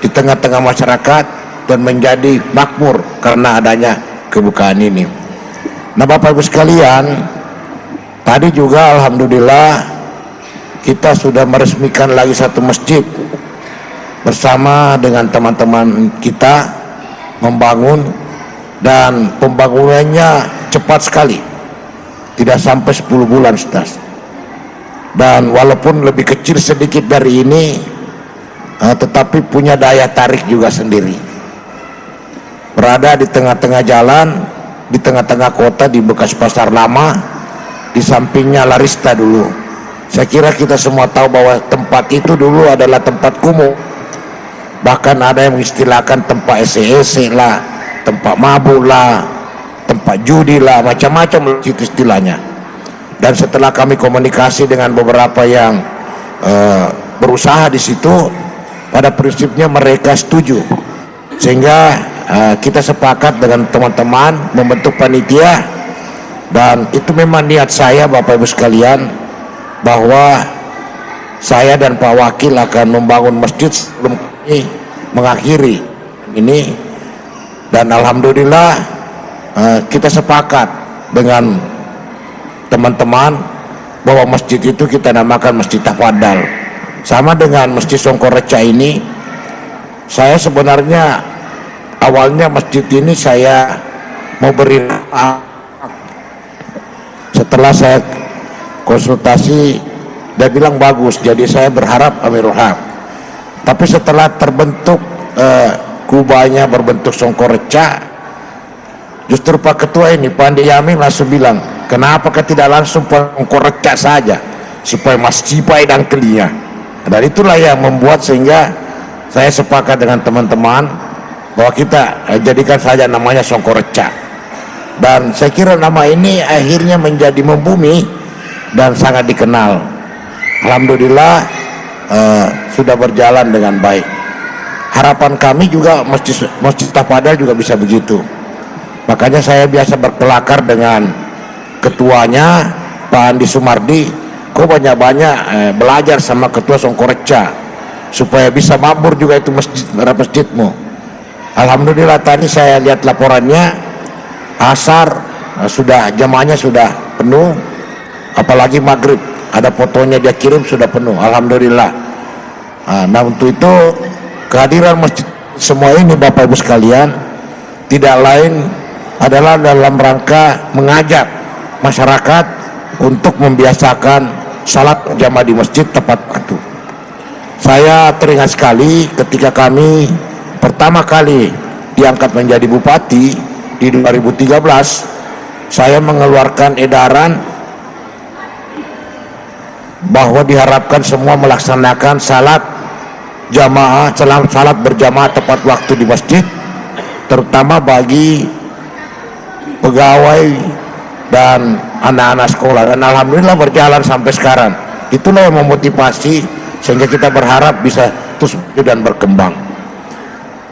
di tengah-tengah masyarakat dan menjadi makmur karena adanya kebukaan ini. Nah Bapak Ibu sekalian, tadi juga alhamdulillah kita sudah meresmikan lagi satu masjid bersama dengan teman-teman kita membangun, dan pembangunannya cepat sekali, tidak sampai 10 bulan Ustaz. Dan walaupun lebih kecil sedikit dari ini tetapi punya daya tarik juga sendiri. Berada di tengah-tengah jalan, di tengah-tengah kota, di bekas pasar lama, di sampingnya Larista dulu. Saya kira kita semua tahu bahwa tempat itu dulu adalah tempat kumuh. Bahkan ada yang mengistilahkan tempat SEC lah, tempat mabuk lah, tempat judi lah, macam-macam itu istilahnya. Dan setelah kami komunikasi dengan beberapa yang berusaha di situ, pada prinsipnya mereka setuju, sehingga kita sepakat dengan teman-teman membentuk panitia. Dan itu memang niat saya Bapak Ibu sekalian, bahwa saya dan Pak Wakil akan membangun masjid sebelum kami mengakhiri ini. Dan alhamdulillah kita sepakat dengan teman-teman bahwa masjid itu kita namakan Masjid Tafadhal. Sama dengan Masjid Songkoreca ini, saya sebenarnya awalnya masjid ini saya mau beri, setelah saya konsultasi dia bilang bagus, jadi saya berharap Amirul Haq. Tapi setelah terbentuk kubahnya berbentuk Songkoreca, justru Pak Ketua ini Pak Andi Yamin langsung bilang, kenapa tidak langsung Songkoreca saja supaya Mas Cipai dan Kelia. Dan itulah yang membuat sehingga saya sepakat dengan teman-teman bahwa kita jadikan saja namanya Songkoreca. Dan saya kira nama ini akhirnya menjadi membumi dan sangat dikenal. Alhamdulillah sudah berjalan dengan baik. Harapan kami juga Masjid Tafadhal juga bisa begitu. Makanya saya biasa berkelakar dengan ketuanya Pak Andi Sumardi, kok banyak-banyak belajar sama ketua Songkoreca supaya bisa makmur juga itu masjidmu. Alhamdulillah tadi saya lihat laporannya, asar sudah jamaahnya sudah penuh, apalagi maghrib ada fotonya dia kirim sudah penuh, alhamdulillah. Nah untuk itu kehadiran masjid semua ini Bapak Ibu sekalian tidak lain adalah dalam rangka mengajak masyarakat untuk membiasakan salat jamaah di masjid tepat waktu. Saya teringat sekali ketika kami pertama kali diangkat menjadi bupati di 2013, saya mengeluarkan edaran bahwa diharapkan semua melaksanakan salat jamaah, salat berjamaah tepat waktu di masjid, terutama bagi pegawai dan anak-anak sekolah, dan alhamdulillah berjalan sampai sekarang. Itulah yang memotivasi sehingga kita berharap bisa terus dan berkembang.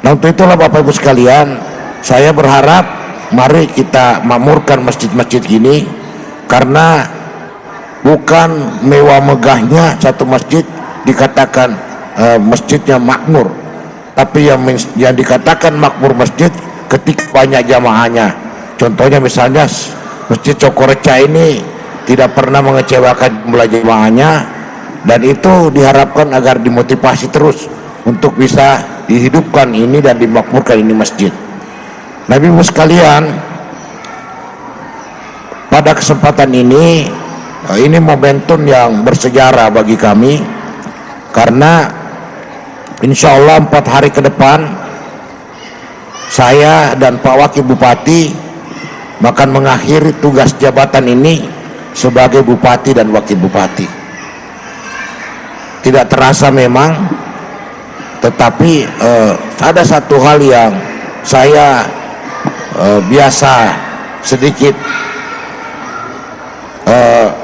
Nah, untuk itulah Bapak Ibu sekalian, saya berharap mari kita makmurkan masjid-masjid ini, karena bukan mewah megahnya satu masjid dikatakan masjidnya makmur, tapi yang dikatakan makmur masjid ketika banyak jamaahnya. Contohnya misalnya Masjid Cokoreca ini tidak pernah mengecewakan jumlah jamaahnya, dan itu diharapkan agar dimotivasi terus untuk bisa dihidupkan ini dan dimakmurkan ini masjid. Nabi Ibu sekalian, pada kesempatan ini momentum yang bersejarah bagi kami, karena insya Allah 4 hari ke depan saya dan Pak Wakil Bupati akan mengakhiri tugas jabatan ini sebagai Bupati dan Wakil Bupati. Tidak terasa memang, tetapi ada satu hal yang saya biasa sedikit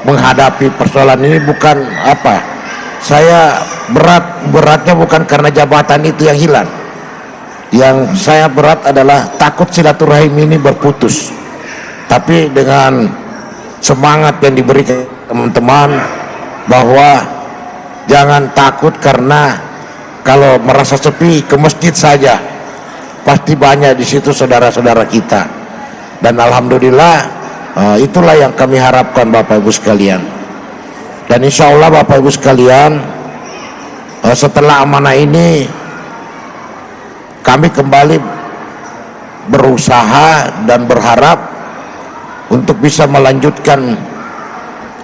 menghadapi persoalan ini, bukan apa, saya beratnya bukan karena jabatan itu yang hilang. Yang saya berat adalah takut silaturahim ini berputus. Tapi dengan semangat yang diberikan teman-teman bahwa jangan takut, karena kalau merasa sepi ke masjid saja pasti banyak di situ saudara-saudara kita. Dan alhamdulillah itulah yang kami harapkan Bapak Ibu sekalian. Dan insya Allah Bapak Ibu sekalian, setelah amanah ini kami kembali berusaha dan berharap untuk bisa melanjutkan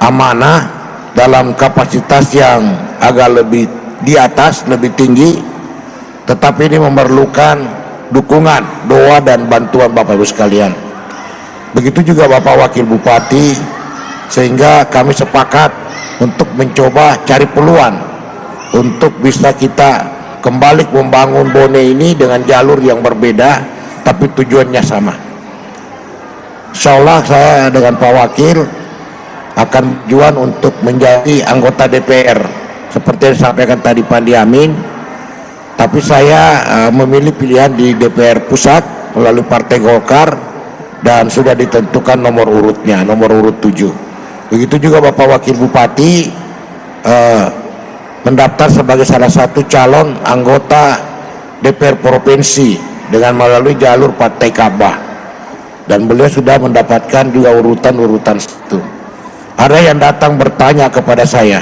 amanah dalam kapasitas yang agak lebih di atas, lebih tinggi, tetapi ini memerlukan dukungan, doa dan bantuan Bapak Ibu sekalian. Begitu juga Bapak Wakil Bupati, sehingga kami sepakat untuk mencoba cari peluang untuk bisa kita kembali membangun Bone ini dengan jalur yang berbeda tapi tujuannya sama. Insya Allah saya dengan Pak Wakil akan tujuan untuk menjadi anggota DPR seperti yang disampaikan tadi Pak Diamin, tapi saya memilih pilihan di DPR Pusat melalui Partai Golkar dan sudah ditentukan nomor urutnya, nomor urut 7. Begitu juga Bapak Wakil Bupati mendaftar sebagai salah satu calon anggota DPR Provinsi dengan melalui jalur Partai Kabah, dan beliau sudah mendapatkan juga urutan-urutan itu. Ada yang datang bertanya kepada saya,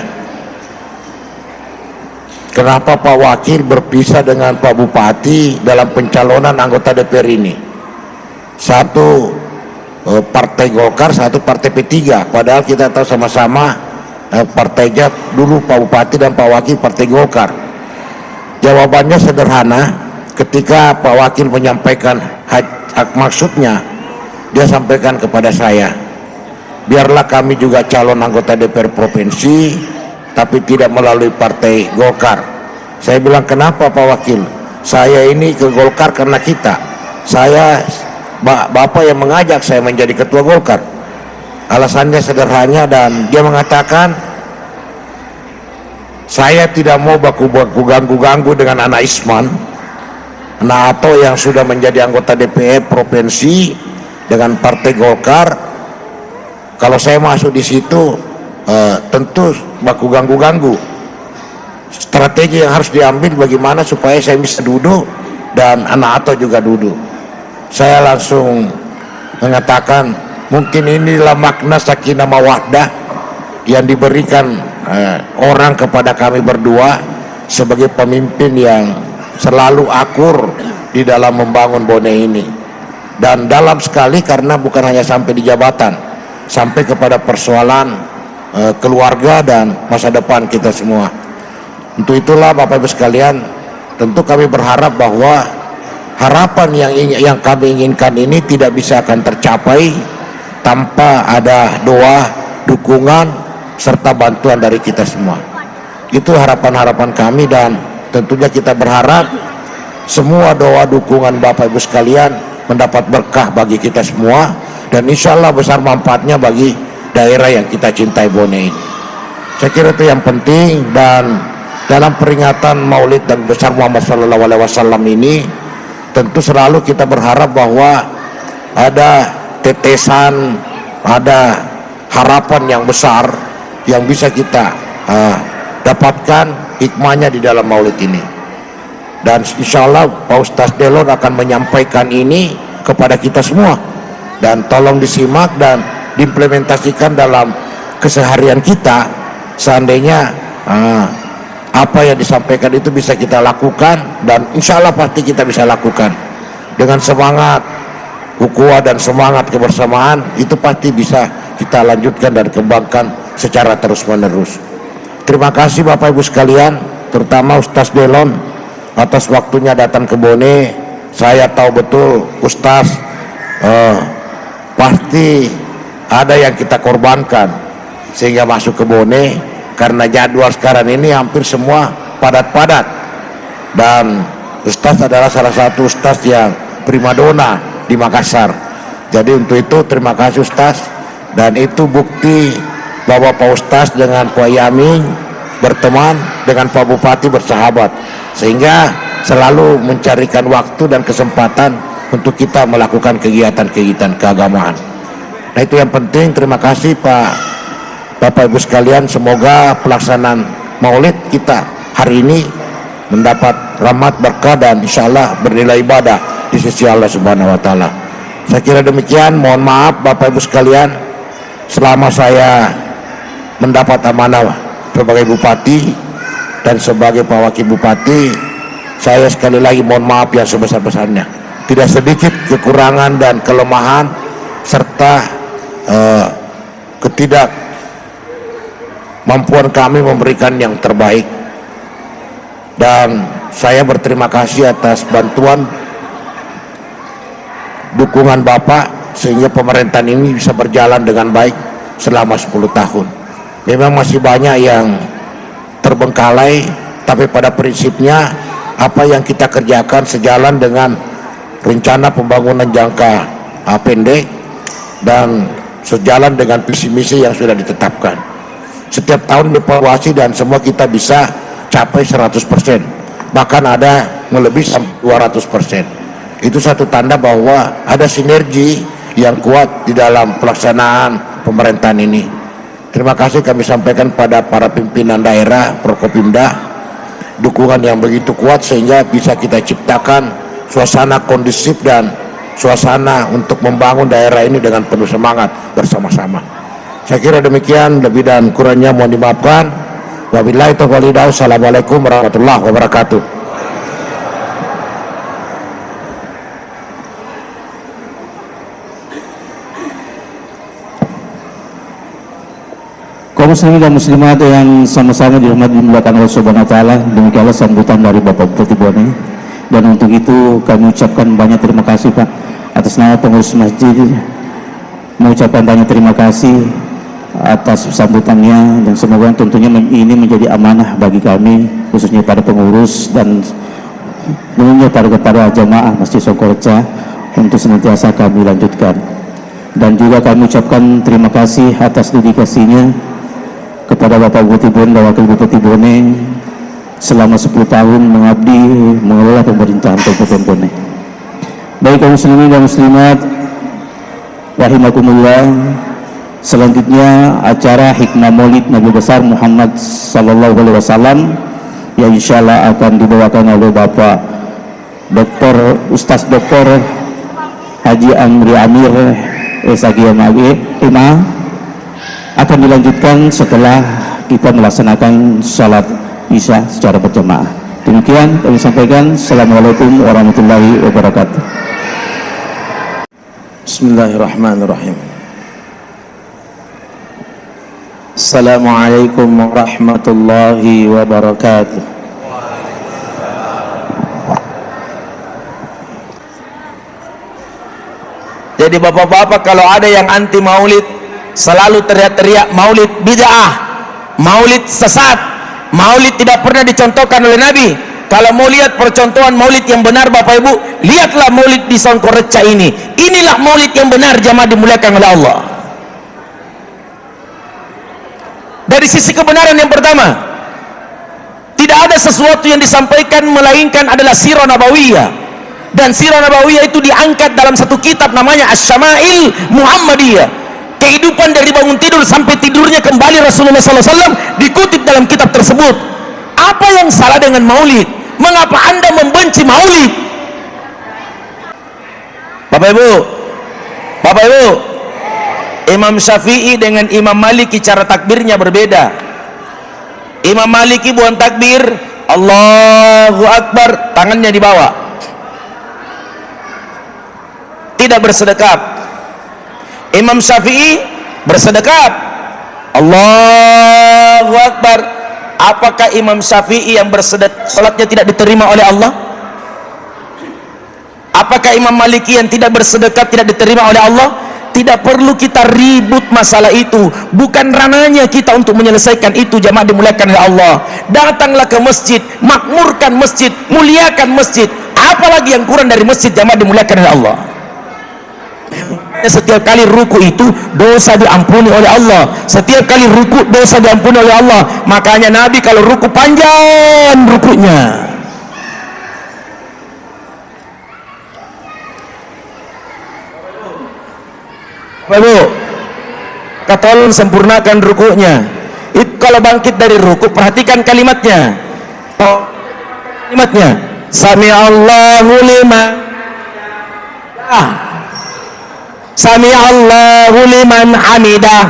kenapa Pak Wakil berpisah dengan Pak Bupati dalam pencalonan anggota DPR ini? Satu Partai Golkar, satu Partai P3, padahal kita tahu sama-sama partainya dulu Pak Bupati dan Pak Wakil Partai Golkar. Jawabannya sederhana, ketika Pak Wakil menyampaikan maksudnya, dia sampaikan kepada saya, biarlah kami juga calon anggota DPR Provinsi tapi tidak melalui Partai Golkar. Saya bilang, kenapa Pak Wakil? Saya ini ke Golkar karena kita, Bapak yang mengajak saya menjadi ketua Golkar. Alasannya sederhana, dan dia mengatakan, saya tidak mau baku-baku ganggu-ganggu dengan anak Isman, anak Ato yang sudah menjadi anggota DPR Provinsi dengan Partai Golkar. Kalau saya masuk di situ tentu baku ganggu-ganggu. Strategi yang harus diambil bagaimana supaya saya bisa duduk dan anak Ato juga duduk. Saya langsung mengatakan, mungkin inilah makna sakinah mawaddah yang diberikan orang kepada kami berdua sebagai pemimpin yang selalu akur di dalam membangun Bone ini. dan dalam sekali, karena bukan hanya sampai di jabatan, sampai kepada persoalan keluarga dan masa depan kita semua. Untuk itulah Bapak Ibu sekalian, tentu kami berharap bahwa harapan yang kami inginkan ini tidak bisa akan tercapai tanpa ada doa, dukungan, serta bantuan dari kita semua. Itu harapan-harapan kami, dan tentunya kita berharap semua doa dukungan Bapak Ibu sekalian mendapat berkah bagi kita semua, dan insya Allah besar manfaatnya bagi daerah yang kita cintai Bone ini. Saya kira itu yang penting. Dan dalam peringatan Maulid dan besar Muhammad SAW ini, tentu selalu kita berharap bahwa ada tetesan, ada harapan yang besar yang bisa kita dapatkan hikmahnya di dalam Maulid ini. Dan insya Allah Pak Ustadz Delon akan menyampaikan ini kepada kita semua, dan tolong disimak dan diimplementasikan dalam keseharian kita. Seandainya apa yang disampaikan itu bisa kita lakukan, dan insya Allah pasti kita bisa lakukan dengan semangat ukhuwah dan semangat kebersamaan, itu pasti bisa kita lanjutkan dan kembangkan secara terus menerus. Terima kasih Bapak Ibu sekalian, terutama Ustadz Delon atas waktunya datang ke Bone. Saya tahu betul Ustadz pasti ada yang kita korbankan sehingga masuk ke Bone, karena jadwal sekarang ini hampir semua padat-padat, dan Ustadz adalah salah satu Ustadz yang primadona di Makassar. Jadi untuk itu terima kasih Ustadz, dan itu bukti bahwa Pak Ustadz dengan Pak Yamin berteman, dengan Pak Bupati bersahabat, sehingga selalu mencarikan waktu dan kesempatan untuk kita melakukan kegiatan-kegiatan keagamaan. Nah itu yang penting. Terima kasih Bapak Ibu sekalian, semoga pelaksanaan Maulid kita hari ini mendapat rahmat berkah dan insya Allah bernilai ibadah di sisi Allah Subhanahu wa Ta'ala. Saya kira demikian. Mohon maaf Bapak Ibu sekalian, selama saya mendapat amanah sebagai Bupati dan sebagai Pak Wakil Bupati, saya sekali lagi mohon maaf yang sebesar-besarnya. Tidak sedikit kekurangan dan kelemahan serta ketidakmampuan kami memberikan yang terbaik, dan saya berterima kasih atas bantuan dukungan Bapak sehingga pemerintahan ini bisa berjalan dengan baik selama 10 tahun. Memang masih banyak yang terbengkalai, tapi pada prinsipnya apa yang kita kerjakan sejalan dengan rencana pembangunan jangka pendek dan sejalan dengan visi misi yang sudah ditetapkan. Setiap tahun dievaluasi dan semua kita bisa capai 100%, bahkan ada melebihi 200%. Itu satu tanda bahwa ada sinergi yang kuat di dalam pelaksanaan pemerintahan ini. Terima kasih kami sampaikan pada para pimpinan daerah Prokopimda, dukungan yang begitu kuat sehingga bisa kita ciptakan suasana kondusif dan suasana untuk membangun daerah ini dengan penuh semangat bersama-sama. Saya kira demikian, lebih dan kurangnya mohon dimaafkan. Wabillahi taufiq wal hidayah. Assalamualaikum warahmatullahi wabarakatuh. Kaum muslimin dan muslimat yang sama-sama dirahmati dimuliakan Allah Subhanahu wa Ta'ala, demikianlah sambutan dari Bapak Bupati Bone. Dan untuk itu kami ucapkan banyak terima kasih Pak, atas nama pengurus masjid mengucapkan banyak terima kasih atas sambutannya, dan semoga tentunya ini menjadi amanah bagi kami, khususnya pada pengurus dan umumnya kepada jamaah Masjid Songkoreja, untuk senantiasa kami lanjutkan. Dan juga kami ucapkan terima kasih atas dedikasinya kepada Bapak Bupati Bone dan Wakil Bupati Bone selama 10 tahun mengabdi mengelola pemerintahan Kabupaten Bone. Baik kaum muslimin dan muslimat rahimakumullah, selanjutnya acara Hikmah Maulid Nabi besar Muhammad sallallahu alaihi wasallam yang insyaallah akan dibawakan oleh Bapak Dr. Ustaz Dr. Haji Amri Amir SAG MA akan dilanjutkan setelah kita melaksanakan salat Isya secara berjamaah. Demikian kami sampaikan. Assalamualaikum warahmatullahi wabarakatuh. Bismillahirrahmanirrahim. Assalamualaikum warahmatullahi wabarakatuh. Jadi bapak-bapak, kalau ada yang anti maulid selalu teriak-teriak maulid bid'ah, maulid sesat, maulid tidak pernah dicontohkan oleh Nabi. Kalau mau lihat percontohan maulid yang benar Bapak Ibu, lihatlah maulid di Songkoreca ini. Inilah maulid yang benar, jamaah dimuliakan oleh Allah. Dari sisi kebenaran yang pertama, tidak ada sesuatu yang disampaikan melainkan adalah sirah nabawiyah, dan sirah nabawiyah itu diangkat dalam satu kitab namanya Asy-Syama'il Muhammadiyah. Kehidupan dari bangun tidur sampai tidurnya kembali Rasulullah SAW dikutip dalam kitab tersebut. Apa yang salah dengan maulid? Mengapa Anda membenci maulid? Bapak Ibu, Imam Syafi'i dengan Imam Maliki cara takbirnya berbeda. Imam Maliki buat takbir Allahu Akbar, tangannya di bawah, tidak bersedekap. Imam Syafi'i bersedekap Allahu Akbar. Apakah Imam Syafi'i yang bersedekap salatnya tidak diterima oleh Allah? Apakah Imam Maliki yang tidak bersedekap tidak diterima oleh Allah? Tidak perlu kita ribut masalah itu, bukan ranahnya kita untuk menyelesaikan itu, jamaah dimuliakan oleh Allah. Datanglah ke masjid, makmurkan masjid, muliakan masjid. Apalagi yang kurang dari masjid, jamaah dimuliakan oleh Allah. Setiap kali ruku itu dosa diampuni oleh Allah. Setiap kali ruku dosa diampuni oleh Allah. Makanya Nabi kalau ruku panjang rukunya. Bapak, tolong sempurnakan rukunya. Itu kalau bangkit dari ruku, perhatikan kalimatnya. Kalimatnya, Sami Allahu liman. Sami Allahu liman hamidah.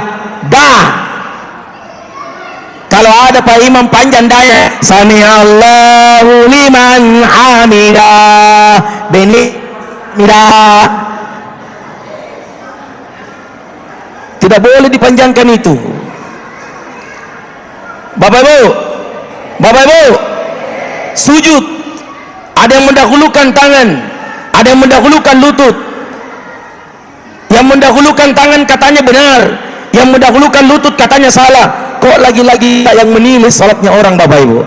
Kalau ada Pak Imam panjang daya, Sami Allahu liman hamidah. Tidak boleh dipanjangkan itu. Bapak Ibu, sujud ada yang mendahulukan tangan, ada yang mendahulukan lutut. Yang mendahulukan tangan katanya benar, yang mendahulukan lutut katanya salah. Kok lagi-lagi yang menilai salatnya orang, Bapak Ibu?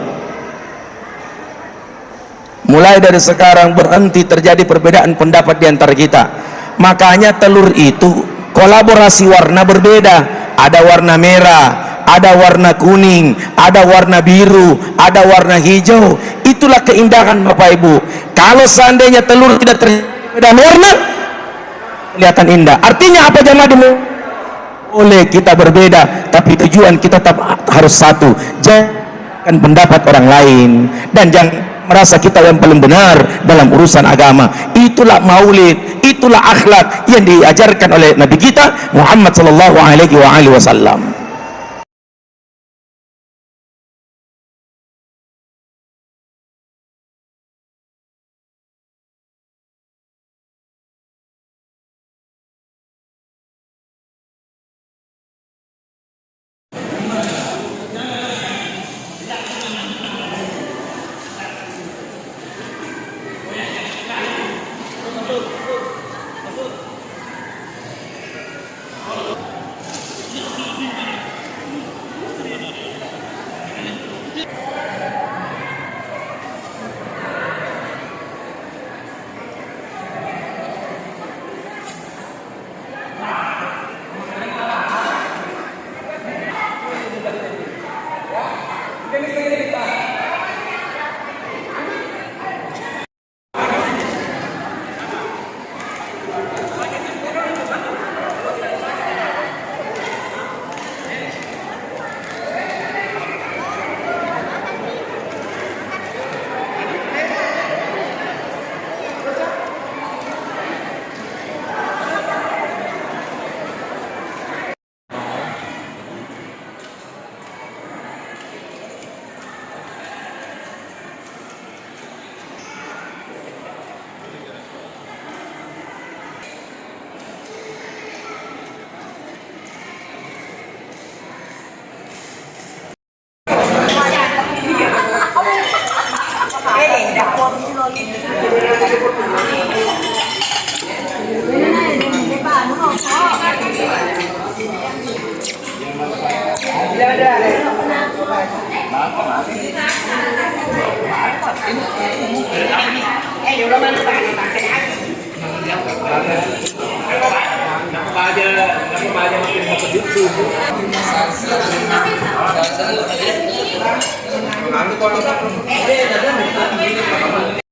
Mulai dari sekarang berhenti terjadi perbedaan pendapat di antara kita. Makanya telur itu kolaborasi warna berbeda. Ada warna merah, ada warna kuning, ada warna biru, ada warna hijau. Itulah keindahan Bapak Ibu. Kalau seandainya telur tidak berbeda warna, kelihatan indah. Artinya apa, jamaah dulu? Boleh kita berbeda, tapi tujuan kita tetap harus satu. Jangan pendapat orang lain, dan jangan merasa kita yang paling benar dalam urusan agama. Itulah maulid, itulah akhlak yang diajarkan oleh Nabi kita Muhammad sallallahu alaihi wasallam.